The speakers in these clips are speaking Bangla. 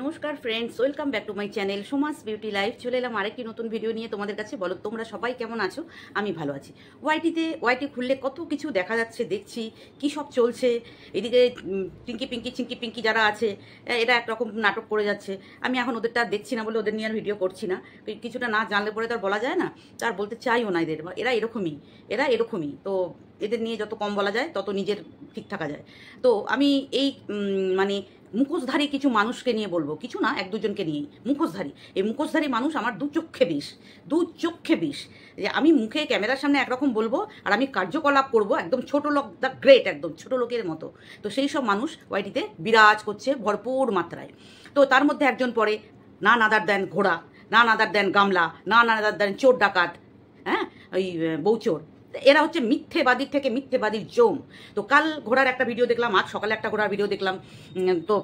নমস্কার friends, welcome back to my channel Soma's beauty life. চলে এলাম আরেকটি নতুন ভিডিও নিয়ে তোমাদের কাছে। বলো তোমরা সবাই কেমন আছো? আমি ভালো আছি। ওয়াইটি খুললে কত কিছু দেখা যাচ্ছে, দেখছি কি সব চলছে। এদিকে চিঙ্কি পিঙ্কি যারা আছে এরা একরকম নাটক করে যাচ্ছে। আমি এখন ওদেরটা দেখছি না বলে ওদের নিয়ে আর ভিডিও করছি না। কিছুটা না জানলে পরে তার বলা যায় না, তার বলতে চাইও না। এরা এরকমই তো এদের নিয়ে যত কম বলা যায় তত নিজের ঠিক থাকা যায়। তো আমি এই মানে মুখোশধারী কিছু মানুষকে নিয়ে বলবো, কিছু না, এক দুজনকে নিয়েই। এই মুখোশধারী মানুষ আমার দু চক্ষে বিষ। যে আমি মুখে ক্যামেরার সামনে একরকম বলবো আর আমি কার্যকলাপ করব একদম ছোট লোক, দ্য গ্রেট, একদম ছোট লোকের মতো। তো সেই সব মানুষ ওয়াইটিতে বিরাজ করছে ভরপুর মাত্রায়। তো তার মধ্যে একজন পড়ে না নাদার দেন ঘোড়া, না নাদার দেন গামলা, না নাদার দেন চোর ডাকাত, হ্যাঁ, ওই বউচোর। এরা হচ্ছে মিথ্যেবাদীর থেকে মিথ্যেবাদীর জম। তো কাল ঘোড়ার একটা ভিডিও দেখলাম, আজ সকালে একটা ঘোড়ার ভিডিও দেখলাম। তো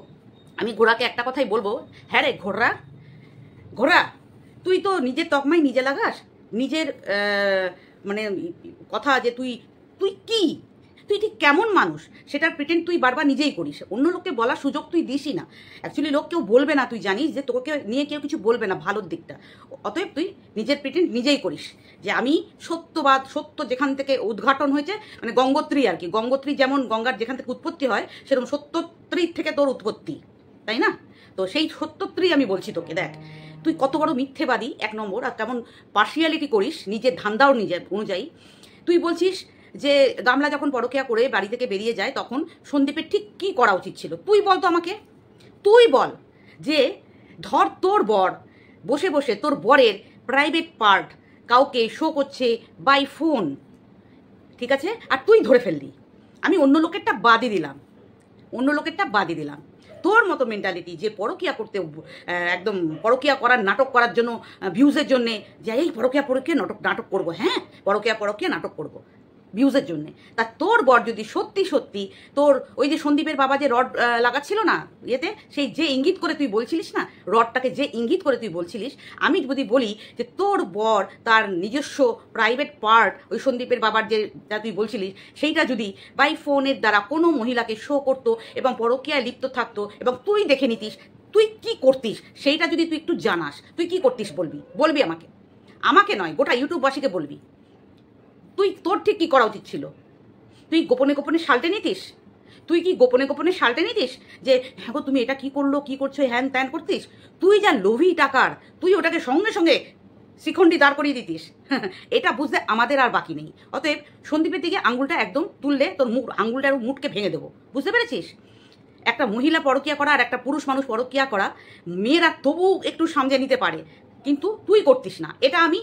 আমি ঘোড়াকে একটা কথাই বলবো, হ্যাঁ রে ঘোড়া, তুই তো নিজের তকমাই নিজে লাগাস। নিজের মানে কথা যে তুই ঠিক কেমন মানুষ সেটার প্রিটেন্ড তুই বারবার নিজেই করিস। অন্য লোককে বলার সুযোগ তুই দিসই না। অ্যাকচুয়ালি লোক কেউ বলবে না, তুই জানিস যে তোকে নিয়ে কেউ কিছু বলবে না ভালোর দিকটা। অতএব তুই নিজের প্রিটেন্ড নিজেই করিস যে আমি সত্য যেখান থেকে উদ্ঘাটন হয়েছে, মানে গঙ্গোত্রী আর কি। গঙ্গোত্রী যেমন গঙ্গার যেখান থেকে উৎপত্তি হয়, সেরকম সত্যত্রী থেকে তোর উৎপত্তি, তাই না? তো সেই সত্যত্রী আমি বলছি তোকে, দেখ তুই কত বড় মিথ্যেবাদী এক নম্বর, আর কেমন পার্সিয়ালিটি করিস নিজের ধান্দাও নিজের অনুযায়ী। তুই বলছিস যে গামলা যখন পরকিয়া করে বাড়ি থেকে বেরিয়ে যায় তখন সন্দীপের ঠিক কী করা উচিত ছিল। তুই বল তো আমাকে, তুই বল যে ধর তোর বর বসে বসে তোর বরের প্রাইভেট পার্ট কাউকে শো করছে বাই ফোন, ঠিক আছে, আর তুই ধরে ফেললি। আমি অন্য লোকেরটা বাদই দিলাম। তোর মতো মেন্টালিটি যে পরকিয়া করতে একদম পরকিয়া করার নাটক করার জন্য, ভিউজের জন্যে, যে এই পরকিয়া নাটক করবো, হ্যাঁ পরকিয়া নাটক করবো ভিউজের জন্যে। তা তোর বর যদি সত্যি তোর ওই যে সন্দীপের বাবা যে রড লাগাচ্ছিল না ইয়েতে, সেই যে ইঙ্গিত করে তুই বলছিলিস না, রডটাকে যে ইঙ্গিত করে তুই বলছিলিস, আমি যদি বলি যে তোর বর তার নিজস্ব প্রাইভেট পার্ট ওই সন্দীপের বাবার যেটা তুই বলছিলিস সেইটা যদি বাই ফোনের দ্বারা কোনো মহিলাকে শো করতো এবং পরকীয়ায় লিপ্ত থাকতো এবং তুই দেখে নিতিস, তুই কি করতিস সেইটা যদি তুই একটু জানাস, তুই কি করতিস বলবি আমাকে নয়, গোটা ইউটিউববাসীকে বলবি। তোর ঠিক কি করা উচিত ছিল? তুই গোপনে সালটে নিতিস? যে হ্যাঁ গো তুমি এটা কি করছো, হ্যান ত্যান করতিস? তুই যা লোভী টাকার, তুই ওটাকে সঙ্গে শিখণ্ডি দাঁড় করিয়ে দিতিস। এটা বুঝতে আমাদের আর বাকি নেই। অতএব সন্দীপের দিকে আঙুলটা একদম তুললে তোর আঙুলটার মুটকে ভেঙে দেবো, বুঝতে পেরেছিস? একটা মহিলা পরকিয়া করা আর একটা পুরুষ মানুষ পরকিয়া করা, মেয়েরা তবু একটু সামলে নিতে পারে, কিন্তু তুই করতিস না। এটা আমি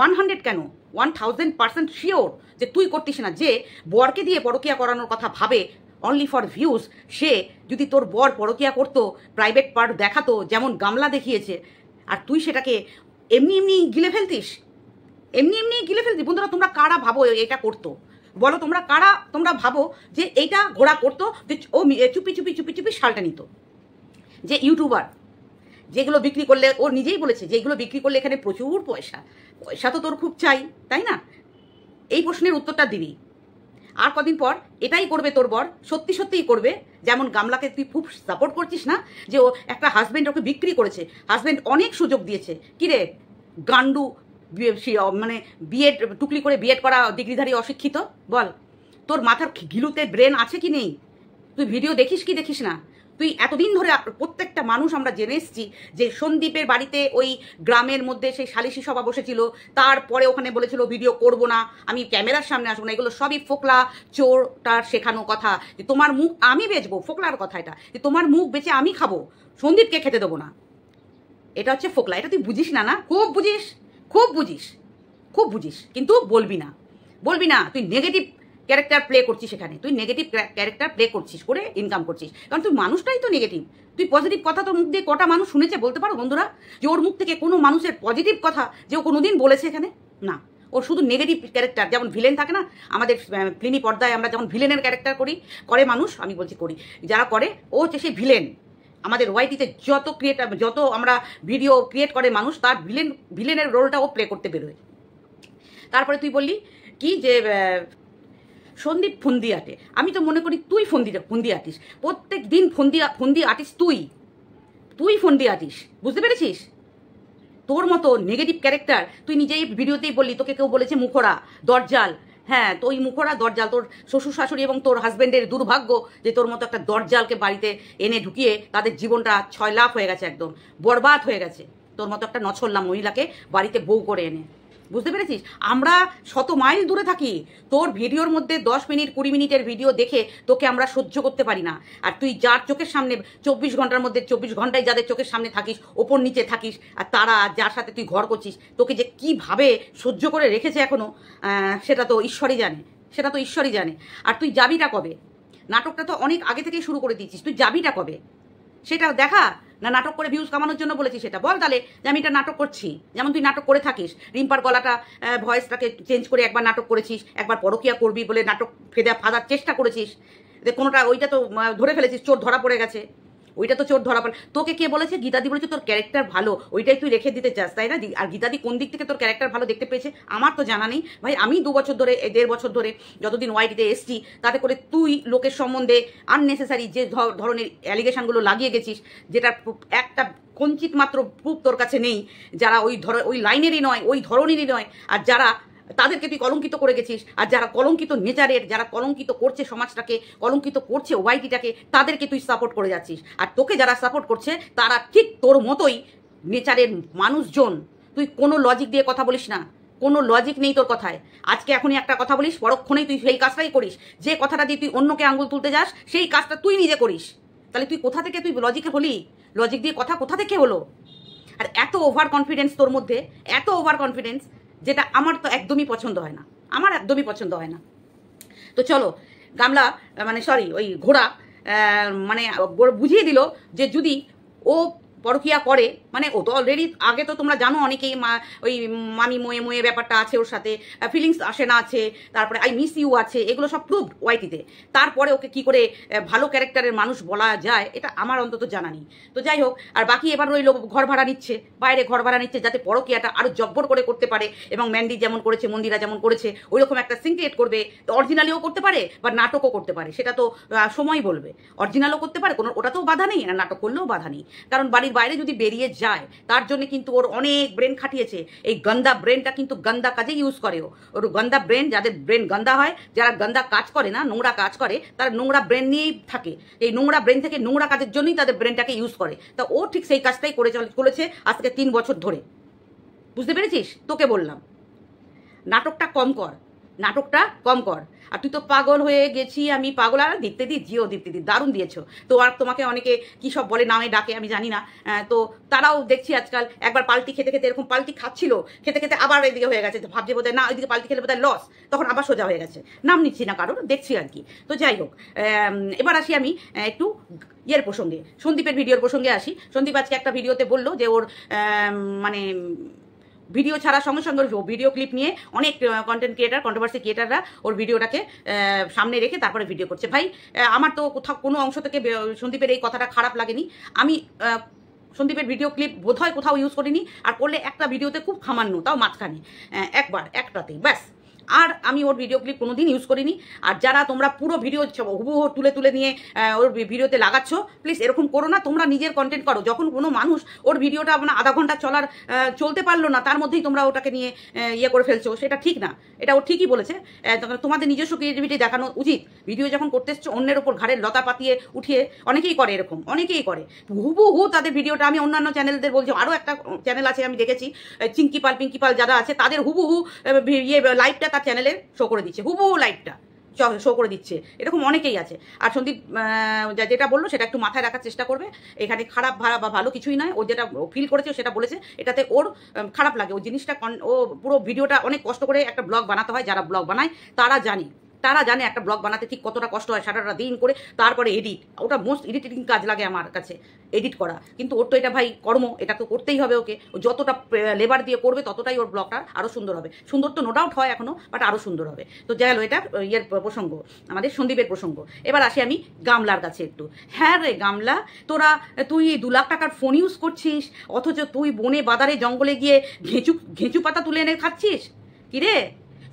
100 কেন 1000% শিওর যে তুই করতিস না। যে বরকে দিয়ে পরকিয়া করানোর কথা ভাবে অনলি ফর ভিউজ, সে যদি তোর বর পরকিয়া করতো, প্রাইভেট পার্ট দেখাতো যেমন গামলা দেখিয়েছে, আর তুই সেটাকে এমনি গিলে ফেলতিস। বন্ধুরা, তোমরা কারা ভাবো এটা করতো? বলো তোমরা ভাবো যে এইটা ঘোড়া করতো, যে ও চুপি শালটা নিত। যে ইউটিউবার যেগুলো বিক্রি করলে, ও নিজেই বলেছে যে এগুলো বিক্রি করলে এখানে প্রচুর পয়সা তো তোর খুব চাই, তাই না? এই প্রশ্নের উত্তরটা দিবি। আর কদিন পর এটাই করবে তোর বর, সত্যিই করবে। যেমন গামলাকে তুই খুব সাপোর্ট করছিস না, যে ও একটা হাজব্যান্ড ওকে বিক্রি করেছে, হাজব্যান্ড অনেক সুযোগ দিয়েছে। কিরে গান্ডু, মানে বিএড টুকলি করে বিএড করা ডিগ্রিধারী অশিক্ষিত, বল তোর মাথার গিলুতে ব্রেন আছে কি নেই? তুই ভিডিও দেখিস না? তুই এতদিন ধরে প্রত্যেকটা মানুষ আমরা জেনে এসছি যে সন্দীপের বাড়িতে ওই গ্রামের মধ্যে সেই সালিশি সভা বসেছিল, তারপরে ওখানে বলেছিল ভিডিও করব না, আমি ক্যামেরার সামনে আসবো না। এগুলো সবই ফোকলা চোরটার শেখানো কথা, যে তোমার মুখ আমি বেচবো। ফোকলার কথা এটা, যে তোমার মুখ বেচে আমি খাবো, সন্দীপকে খেতে দেবো না। এটা হচ্ছে ফোকলা। এটা তুই বুঝিস না? খুব বুঝিস, কিন্তু বলবি না। তুই নেগেটিভ ক্যারেক্টার প্লে করছিস এখানে, করে ইনকাম করছিস, কারণ তুই মানুষটাই তো নেগেটিভ। তুই পজিটিভ কথা তোর মুখ দিয়ে কটা মানুষ শুনেছে বলতে পারো বন্ধুরা? যে ওর মুখ থেকে কোনো মানুষের পজিটিভ কথা যে ও কোনোদিন বলেছে এখানে? না, ওর শুধু নেগেটিভ ক্যারেক্টার। যেমন ভিলেন থাকে না আমাদের ফিল্মি পর্দায়, আমরা যেমন ভিলেনের ক্যারেক্টার করে মানুষ, আমি বলছি করি, যারা করে, ও হচ্ছে সেই ভিলেন। আমাদের ওয়াইটিতে যত আমরা ভিডিও ক্রিয়েট করে মানুষ, তার ভিলেনের রোলটা ও প্লে করতে বেরোয়। তারপরে তুই বললি কি যে সন্দীপ ফন্দি আটে। আমি তো মনে করি তুই ফন্দি আটিস, প্রত্যেক দিন ফন্দি আটিস তুই তুই ফোন দিয়ে আটিস, বুঝতে পেরেছিস? তোর মতো নেগেটিভ ক্যারেক্টার তুই নিজেই ভিডিওতেই বললি, তোকে কেউ বলেছে মুখোড়া, দরজাল। হ্যাঁ, তো ওই মুখোড়া দরজাল, তোর শ্বশুর শাশুড়ি এবং তোর হাজবেন্ডের দুর্ভাগ্য যে তোর মতো একটা দরজালকে বাড়িতে এনে ঢুকিয়ে তাদের জীবনটা 6 লাখ হয়ে গেছে, একদম বরবাদ হয়ে গেছে তোর মতো একটা নছল্লা মহিলাকে বাড়িতে বউ করে এনে। বুঝতে পেরেছিস? আমরা শত মাইল দূরে থাকি, তোর ভিডিওর মধ্যে 10 মিনিট 20 মিনিটের ভিডিও দেখে তোকে আমরা সহ্য করতে পারি না। আর তুই যার চোখের সামনে 24 ঘন্টার মধ্যে 24 ঘন্টায় যাদের চোখের সামনে থাকিস, ওপর নিচে থাকিস, আর তারা যার সাথে তুই ঘর করছিস, তোকে যে কীভাবে সহ্য করে রেখেছে এখনো, সেটা তো ঈশ্বরই জানে, সেটা তো ঈশ্বরই জানে। আর তুই যাবিটা কবে? নাটকটা তো অনেক আগে থেকেই শুরু করে দিয়েছিস, তুই যাবিটা কবে সেটা দেখা, না নাটক করে ভিউজ কামানোর জন্য বলেছিস? সেটা বল তাহলে যে আমি এটা নাটক করছি। যেমন তুই নাটক করে থাকিস, রিম্পার গলাটা ভয়েসটাকে চেঞ্জ করে একবার নাটক করেছিস, একবার পরকিয়া করবি বলে নাটক ফাঁদার চেষ্টা করেছিস, কোনোটা ওইটা তো ধরে ফেলেছিস, চোর ধরা পড়ে গেছে, ওইটা তো চোর ধরা পড়ে। তোকে কে বলেছে? গীতাদি বলেছে তোর ক্যারেক্টার ভালো, ওইটাই তুই রেখে দিতে চাস, তাই না? আর গীতাদি কোন দিক থেকে তোর ক্যারেক্টার ভালো দেখতে পেয়েছে আমার তো জানা নেই ভাই। আমি 2 বছর ধরে, 1.5 বছর ধরে যতদিন ওয়াইটিতে এসছি, তাতে করে তুই লোকের সম্বন্ধে আননেসেসারি যে ধরনের অ্যালিগেশনগুলো লাগিয়ে গেছিস, যেটার একটা কঞ্চিত মাত্র প্রুফ তোর কাছে নেই, যারা ওই লাইনেরই নয়, ওই ধরনেরই নয়, আর যারা তাদেরকে তুই কলঙ্কিত করে গেছিস, আর যারা কলঙ্কিত নেচারের, যারা কলঙ্কিত করছে সমাজটাকে, কলঙ্কিত করছে ওয়াইটিটাকে, তাদেরকে তুই সাপোর্ট করে যাচ্ছিস। আর তোকে যারা সাপোর্ট করছে তারা ঠিক তোর মতোই নেচারের মানুষজন। তুই কোনো লজিক দিয়ে কথা বলিস না, কোনো লজিক নেই তোর কথায়। আজকে এখনই একটা কথা বলিস, পরক্ষণেই তুই সেই কাজটাই করিস। যে কথাটা দিয়ে তুই অন্যকে আঙুল তুলতে যাস, সেই কাজটা তুই নিজে করিস। তাহলে তুই কোথা থেকে তুই লজিকে হলি? লজিক দিয়ে কথা কোথা থেকে হলো? আর এত ওভার কনফিডেন্স তোর মধ্যে, এত ওভার কনফিডেন্স, যেটা আমার তো একদমই পছন্দ হয় না, আমার একদমই পছন্দ হয় না। তো চলো, গামলা মানে সরি ওই ঘোড়া মানে বুঝিয়ে দিল যে যদি ও পরকিয়া করে, মানে ও তো অলরেডি, আগে তো তোমরা জানো অনেকেই ওই মামি মোয়ে মোয়ে ব্যাপারটা আছে, ওর সাথে ফিলিংস আসে না আছে, তারপরে আই মিস ইউ আছে, এগুলো সব প্রুভড ওয়াইটিতে। তারপরে ওকে কি করে ভালো ক্যারেক্টারের মানুষ বলা যায়, এটা আমার অন্তত জানা নেই। তো যাই হোক, আর বাকি এবার রইল ঘর ভাড়া নিচ্ছে, বাইরে ঘর ভাড়া নিচ্ছে, যাতে পরকিয়াটা আরও জব্বর করে করতে পারে, এবং ম্যান্ডি যেমন করেছে, মন্দিরা যেমন করেছে, ওইরকম একটা সিন ক্রিয়েট করবে। তো অরিজিনালিও করতে পারে বা নাটকও করতে পারে, সেটা তো সময় বলবে। অরিজিনালও করতে পারে, কোনো ওটাতেও বাধা নেই, আর নাটক করলেও বাধা নেই, কারণ বাড়ির বাইরে যদি বেরিয়ে যায়, তার জন্য কিন্তু ওর অনেক ব্রেন খাটিয়েছে। এই গন্দা ব্রেনটা কিন্তু গন্দা কাজে ইউজ করে ওর গন্দা ব্রেন, যাদের ব্রেন গন্দা হয়, যারা গন্দা কাজ করে না, নোংরা কাজ করে, তারা নোংরা ব্রেন নিয়েই থাকে। এই নোংরা ব্রেন থেকে নোংরা কাজের জন্যই তাদের ব্রেনটাকে ইউজ করে। তা ও ঠিক সেই কাজটাই চলেছে আজকে 3 বছর ধরে। বুঝতে পেরেছিস? তোকে বললাম নাটকটা কম কর, নাটকটা কম কর। আর তুই তো পাগল হয়ে গেছি আমি, পাগল। আর দীপ্তিদি, জিও দীপ্তিদি দারুণ দিয়েছো তো। আর তোমাকে অনেকে কী সব বলে, নামে ডাকে, আমি জানি না। তো তারাও দেখছি আজকাল একবার পাল্টি খেতে খেতে এরকম পাল্টি খাচ্ছিল, খেতে খেতে আবার এদিকে হয়ে গেছে, ভাবছে বোধহয় না ওইদিকে পাল্টি খেলে বোধহয় লস, তখন আবার সোজা হয়ে গেছে। নাম নিচ্ছি না কারোর, দেখছি আর কি। তো যাই হোক, এবার আসি আমি একটু ইয়ের প্রসঙ্গে, সন্দীপের ভিডিওর প্রসঙ্গে আসি। সন্দীপ আজকে একটা ভিডিওতে বললো যে ওর মানে ভিডিও ছাড়ার সঙ্গে সঙ্গে ভিডিও ক্লিপ নিয়ে অনেক কন্টেন্ট ক্রিয়েটার, কন্ট্রোভার্সি ক্রিয়েটাররা ওর ভিডিওটাকে সামনে রেখে তারপরে ভিডিও করছে। ভাই, আমার তো কোথাও কোনো অংশ থেকে সন্দীপের এই কথাটা খারাপ লাগেনি। আমি সন্দীপের ভিডিও ক্লিপ বোধহয় কোথাও ইউজ করিনি, আর করলে একটা ভিডিওতে খুব সামান্য, তাও মাঝখানে একবার, একটাতেই ব্যাস। আর আমি ওর ভিডিও ক্লিপ কোনোদিন ইউজ করিনি। আর যারা তোমরা পুরো ভিডিও হুবহু তুলে তুলে নিয়ে ওর ভিডিওতে লাগাচ্ছ, প্লিজ এরকম করো না। তোমরা নিজের কন্টেন্ট করো। যখন কোনো মানুষ ওর ভিডিওটা মানে আধা ঘন্টা চলতে পারলো না, তার মধ্যেই তোমরা ওটাকে নিয়ে ইয়ে করে ফেলছো, সেটা ঠিক না। এটা ও ঠিকই বলেছে, তোমাদের নিজস্ব ক্রিয়েটিভিটি দেখানো উচিত। ভিডিও যখন করতে এসছো, অন্যের ওপর ঘাড়ের লতা পাতিয়ে উঠিয়ে অনেকেই করে, এরকম অনেকেই করে। হুবহু তাদের ভিডিওটা, আমি অন্যান্য চ্যানেলদের বলছি, আরও একটা চ্যানেল আছে আমি দেখেছি, চিঙ্কিপাল পিঙ্কিপাল যারা আছে, তাদের হুবহু ইয়ে লাইভটা তার চ্যানেলে শো করে দিচ্ছে, হুবহু লাইভটা শো করে দিচ্ছে, এরকম অনেকেই আছে। আর সন্দীপ যেটা বললো সেটা একটু মাথায় রাখার চেষ্টা করবে। এখানে খারাপ বা ভালো কিছুই নয়, ও যেটা ফিল করেছে সেটা বলেছে, এটাতে ওর খারাপ লাগে। ও জিনিসটা ও পুরো ভিডিওটা অনেক কষ্ট করে একটা ব্লগ বানাতে হয়, যারা ব্লগ বানায় তারা জানে একটা ব্লগ বানাতে ঠিক কতটা কষ্ট হয়, সারাটা দিন করে তারপরে এডিট, ওটা মোস্ট ইরিটেটিং কাজ লাগে আমার কাছে, এডিট করা। কিন্তু ওর তো এটা ভাই কর্ম, এটা তো করতেই হবে ওকে। ও যতটা লেবার দিয়ে করবে ততটাই ওর ব্লগটা আরও সুন্দর হবে। সুন্দর তো নো ডাউট হয় এখনও, বাট আরও সুন্দর হবে। তো যাই হলো, এটা ইয়ের প্রসঙ্গ, আমাদের সন্দীপের প্রসঙ্গ। এবার আসি আমি গামলার কাছে একটু। হ্যাঁ রে গামলা, তুই 2 লাখ টাকার ফোন ইউজ করছিস, অথচ তুই বনে বাদারে জঙ্গলে গিয়ে ঘেঁচু পাতা তুলে এনে খাচ্ছিস। কিরে,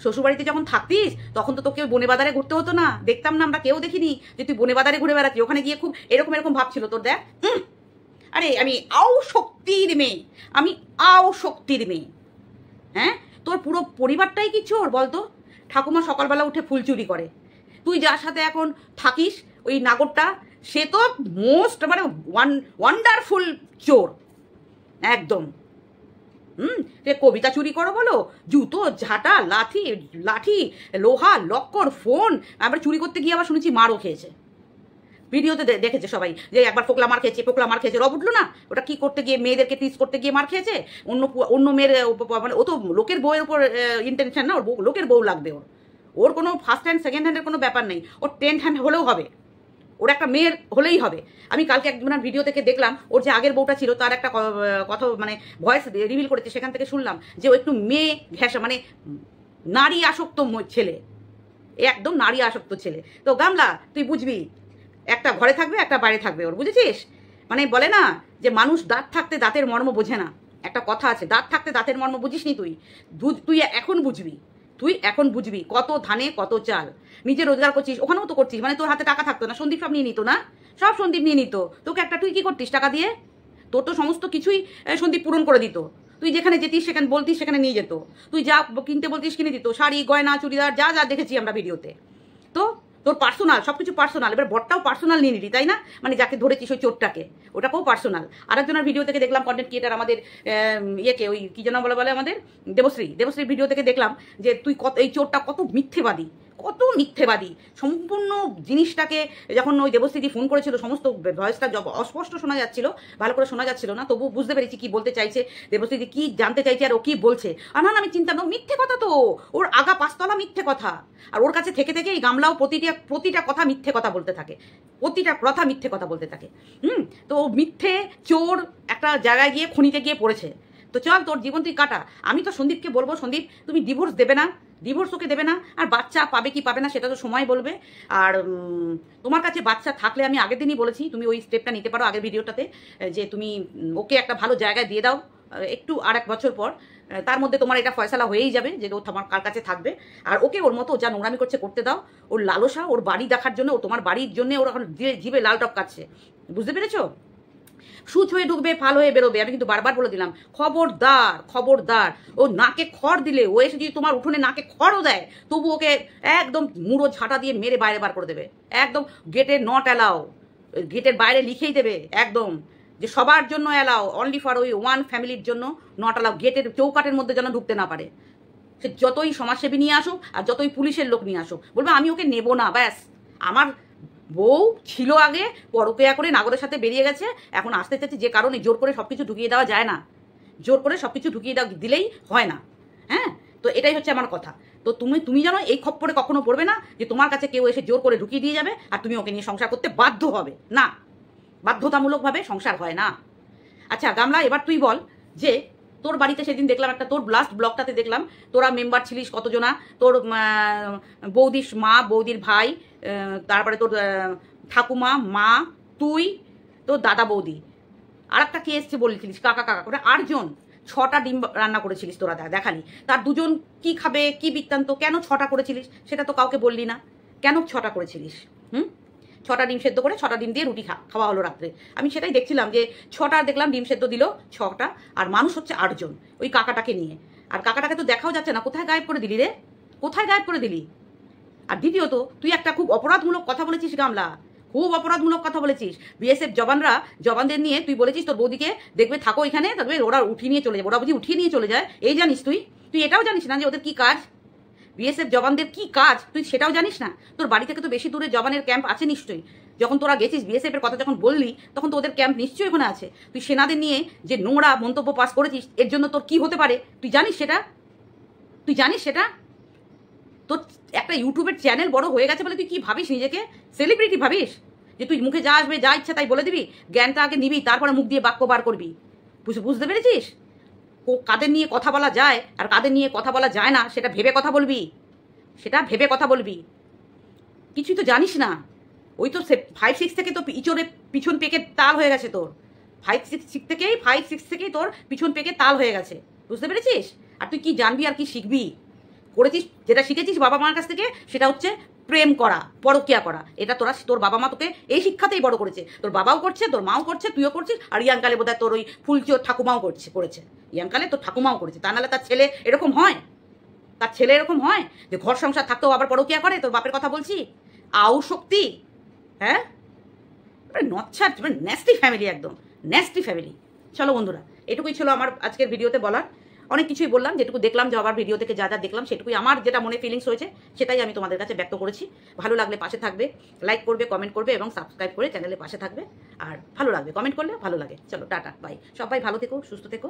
শ্বশুরবাড়িতে যখন থাকতিস তখন তো তোকে বনে বাজারে ঘুরতে হতো না, দেখতাম না আমরা, কেউ দেখিনি যে তুই বনে বাজারে ঘুরে বেড়াচ্ছিস। ওখানে গিয়ে খুব এরকম ভাবছিল তোর, দেখ। আরে আমি আও শক্তির মেয়ে, আমি আও শক্তির মেয়ে। হ্যাঁ, তোর পুরো পরিবারটাই কি চোর বলতো? ঠাকুমা সকালবেলা উঠে ফুল চুরি করে, তুই যার সাথে এখন থাকিস ওই নাগরটা, সে তো মোস্ট মানে ওয়ান্ডারফুল চোর একদম। সে কবিতা চুরি করো বলো, জুতো, ঝাঁটা, লাঠি, লোহা, লক্কর, ফোন, আবার চুরি করতে গিয়ে আবার শুনেছি মারও খেয়েছে। ভিডিওতে দেখেছে সবাই যে একবার পোকলা মার খেয়েছে, রব উঠলো না? ওটা কি করতে গিয়ে, মেয়েদেরকে টিজ করতে গিয়ে মার খেয়েছে। অন্য মেয়ের মানে ও তো লোকের বউয়ের উপর ইন্টেনশন না, ওর লোকের বউ লাগবে। ওর কোনো ফার্স্ট হ্যান্ড সেকেন্ড হ্যান্ডের কোনো ব্যাপার নেই, ওর 10th হ্যান্ড হলেও হবে, ওর একটা মেয়ের হলেই হবে। আমি কালকে একজনের ভিডিও থেকে দেখলাম, ওর যে আগের বউটা ছিল তার একটা কথা মানে ভয়েস রিভিল করেছে, সেখান থেকে শুনলাম যে ও একটু মেয়ে ঘেঁষা মানে নারী আসক্ত ছেলে, একদম নারী আসক্ত ছেলে। তো গামলা তুই বুঝবি, একটা ঘরে থাকবে একটা বাইরে থাকবে ওর, বুঝেছিস? মানে বলে না যে মানুষ দাঁত থাকতে দাঁতের মর্ম বোঝে না, একটা কথা আছে, দাঁত থাকতে দাঁতের মর্ম বুঝিসনি তুই, তুই এখন বুঝবি কত ধানে কত চাল। নিজে রোজগার করছিস, ওখানেও তো করছিস, মানে তোর হাতে টাকা থাকতো না, সন্দীপ সব নিয়ে নিত না, সব সন্দীপ নিয়ে নিত তোকে, একটা তুই কি করতিস টাকা দিয়ে? তোর তো সমস্ত কিছুই সন্দীপ পূরণ করে দিত, তুই যেখানে যেতিস সেখানে বলতিস সেখানে নিয়ে যেত, তুই যা কিনতে বলতিস কিনে দিত, শাড়ি গয়না চুড়িদার যা যা দেখেছি আমরা ভিডিওতে। তো তোর পার্সোনাল, সবকিছু পার্সোনাল, এবার বটটাও পার্সোনাল নিয়ে নিলি তাই না? মানে যাকে ধরেছিস ওই চোরটাকে, ওটাকেও পার্সোনাল। আরেকজনের ভিডিও থেকে দেখলাম, কন্টেন্ট ক্রিয়েটার আমাদের ইয়েকে, ওই কি যেন বলে আমাদের দেবশ্রীর ভিডিও থেকে দেখলাম যে তুই এই চোরটা কত মিথ্যেবাদী, সম্পূর্ণ জিনিসটাকে যখন ওই দেবশ্রীদি ফোন করেছিল, সমস্ত ভয়েসটা অস্পষ্ট শোনা যাচ্ছিল, ভালো করে শোনা যাচ্ছিল না, তবু বুঝতে পেরেছি কি বলতে চাইছে দেবশ্রীদি, কি জানতে চাইছে আর ও কি বলছে। আর না আমি চিন্তা মিথ্যে কথা, তো ওর আগা পাঁচতলা মিথ্যে কথা, আর ওর কাছে থেকে থেকে এই গামলাও প্রতিটা কথা মিথ্যে কথা বলতে থাকে, তো মিথ্যে চোর একটা জায়গায় গিয়ে খনিতে গিয়ে পড়েছে। তো চল তোর জীবন তুই কাটা। আমি তো সন্দীপকে বলবো, সন্দীপ তুমি ডিভোর্স দেবে না, ডিভোর্স ওকে দেবে না, আর বাচ্চা পাবে কি পাবে না সেটা তো সময় বলবে। আর তোমার কাছে বাচ্চা থাকলে, আমি আগের দিনই বলেছি তুমি ওই স্টেপটা নিতে পারো আগের ভিডিওটাতে, যে তুমি ওকে একটা ভালো জায়গায় দিয়ে দাও একটু, আর 1 বছর পর তার মধ্যে তোমার এটা ফয়সালা হয়েই যাবে যে ও তোমার কার কাছে থাকবে। আর ওকে ওর মতো যা নোংরামি করছে করতে দাও, ওর লালসা, ওর বাড়ি দেখার জন্য, ও তোমার বাড়ির জন্য ওর এখন জিভে লাল টপ কাটছে, বুঝতে পেরেছো? সুচ হয়ে ঢুকবে, ফাল হয়ে বেরোবে। আমি কিন্তু বারবার বলে দিলাম, খবরদার। ও নাকে খড় দিলে, ও এসে যদি তোমার উঠোনে নাকে খড়ও দেয়, তবু ওকে একদম মুড়ো ঝাঁটা দিয়ে মেরে বাইরে বার করে দেবে, একদম গেটে নট অ্যালাউ, গেটের বাইরে লিখেই দেবে একদম যে সবার জন্য অ্যালাউ, অনলি ফর ওই ওয়ান ফ্যামিলির জন্য নট অ্যালাউ, গেটের চৌকাটের মধ্যে যেন ঢুকতে না পারে। সে যতই সমাজসেবী নিয়ে আসুক আর যতই পুলিশের লোক নিয়ে আসুক, বলবে আমি ওকে নেবো না, ব্যাস। আমার বউ ছিল আগে, পরকিয়া করে নাগরের সাথে বেরিয়ে গেছে, এখন আসতে চাচ্ছি যে কারণে জোর করে সবকিছু ঢুকিয়ে দেওয়া যায় না, জোর করে সবকিছু ঢুকিয়ে দিলেই হয় না। হ্যাঁ, তো এটাই হচ্ছে আমার কথা। তো তুমি জানো এই খপ্পরে কখনো পড়বে না যে তোমার কাছে কেউ এসে জোর করে ঢুকিয়ে দিয়ে যাবে আর তুমি ওকে নিয়ে সংসার করতে বাধ্য হবে না, বাধ্যতামূলকভাবে সংসার হয় না। আচ্ছা গামলা, এবার তুই বল যে তোর বাড়িতে সেদিন দেখলাম একটা, তোর লাস্ট ব্লগটাতে দেখলাম তোরা মেম্বার ছিলিস কতজনা, তোর বৌদির মা, বৌদির ভাই, তারপরে তোর ঠাকুমা, মা, তুই, তোর দাদা বৌদি, আর একটা কে এসছে বলছিলিস, কাকা করে 8 জন, 6টা ডিম রান্না করেছিলিস তোরা, দেখালি। তার 2 জন কি খাবে, কি বৃত্তান্ত, কেন 6টা করেছিলিস সেটা তো কাউকে বললি না, কেন 6টা করেছিলিস? 6টা ডিম সেদ্ধ করে 6টা ডিম দিয়ে রুটি খাওয়া হলো রাত্রে। আমি সেটাই দেখছিলাম যে 6টা দেখলাম ডিম সেদ্ধ দিল 6টা, আর মানুষ হচ্ছে 8 জন ওই কাকাটাকে নিয়ে। আর কাকাটাকে তো দেখাও যাচ্ছে না, কোথায় গায়েব করে দিলি রে, কোথায় গায়েব করে দিলি? আর দ্বিতীয়ত তুই একটা খুব অপরাধমূলক কথা বলেছিস গামলা, খুব অপরাধমূলক কথা বলেছিস। বিএসএফ জবানদের নিয়ে তুই বলেছিস তোর বৌদিকে দেখবে থাকো এখানে, তবে ওরা উঠিয়ে নিয়ে চলে যাবে, ওরা বুঝি উঠিয়ে নিয়ে চলে যায়, এই জানিস তুই? তুই এটাও জানিস না যে ওদের কি কাজ, বিএসএফ জবানদের কি কাজ তুই সেটাও জানিস না? তোর বাড়ি থেকে তো বেশি দূরে জবানের ক্যাম্প আছে নিশ্চয়ই, যখন তোরা গেছিস বিএসএফ এর কথা যখন বললি তখন তো ওদের ক্যাম্প নিশ্চয়ই ওখানে আছে। তুই সেনাদের নিয়ে যে নোংরা মন্তব্য পাস করেছিস, এর জন্য তোর কি হতে পারে তুই জানিস সেটা? তুই জানিস সেটা? তোর একটা ইউটিউবের চ্যানেল বড় হয়ে গেছে বলে তুই কি ভাবিস নিজেকে? সেলিব্রিটি ভাবিস যে তুই মুখে যা আসবে যা ইচ্ছা তাই বলে দিবি? জ্ঞানটা আগে নিবি, তারপরে মুখ দিয়ে বাক্য বার করবি। বুঝতে পেরেছিস? কাদের নিয়ে কথা বলা যায় আর কাদের নিয়ে কথা বলা যায় না সেটা ভেবে কথা বলবি, সেটা ভেবে কথা বলবি। কিছুই তো জানিস না। ওই তো 5-6 থেকে তো পিছন পেকে তাল হয়ে গেছে তোর, 5-6 থেকেই তোর পিছন পেকে তাল হয়ে গেছে, বুঝতে পেরেছিস? আর তুই কি জানবি আর কি শিখবি? করেছিস যেটা শিখেছিস বাবা মার কাছ থেকে, সেটা হচ্ছে প্রেম করা, পরকিয়া করা, এটা তোর বাবা মা তোকে এই শিক্ষাতেই বড় করেছে। তোর বাবাও করছে, তোর মাও করছে, তুইও করছিস, আর ইয়াংকালে বোধহয় তোর ওই ফুলকি ওর ঠাকুমাও করেছে। ইয়াংকালে তোর ঠাকুমাও করেছে, তা নাহলে তার ছেলে এরকম হয়? তার ছেলে এরকম হয় যে ঘর সংসার থাকতেও আবার পরকিয়া করে? তোর বাপের কথা বলছি, আউ শক্তি, হ্যাঁ, নচ্ছার, ন্যাস্টি ফ্যামিলি, একদম ন্যাস্টি ফ্যামিলি। চলো বন্ধুরা, এটুকুই ছিল আমার আজকের ভিডিওতে বলার। অনেক কিছুই বললাম, যেটুকু দেখলাম, যে আবার ভিডিও থেকে যা যা দেখলাম সেটুকুই আমার যেটা মনে ফিলিংস হয়েছে সেটাই আমি তোমাদের কাছে ব্যক্ত করেছি। ভালো লাগলে পাশে থাকবে, লাইক করবে, কমেন্ট করবে এবং সাবস্ক্রাইব করে চ্যানেলে পাশে থাকবে। আর ভালো লাগবে, কমেন্ট করলে ভালো লাগে। চলো টাটা, বাই, সবাই ভালো থেকো, সুস্থ থেকো।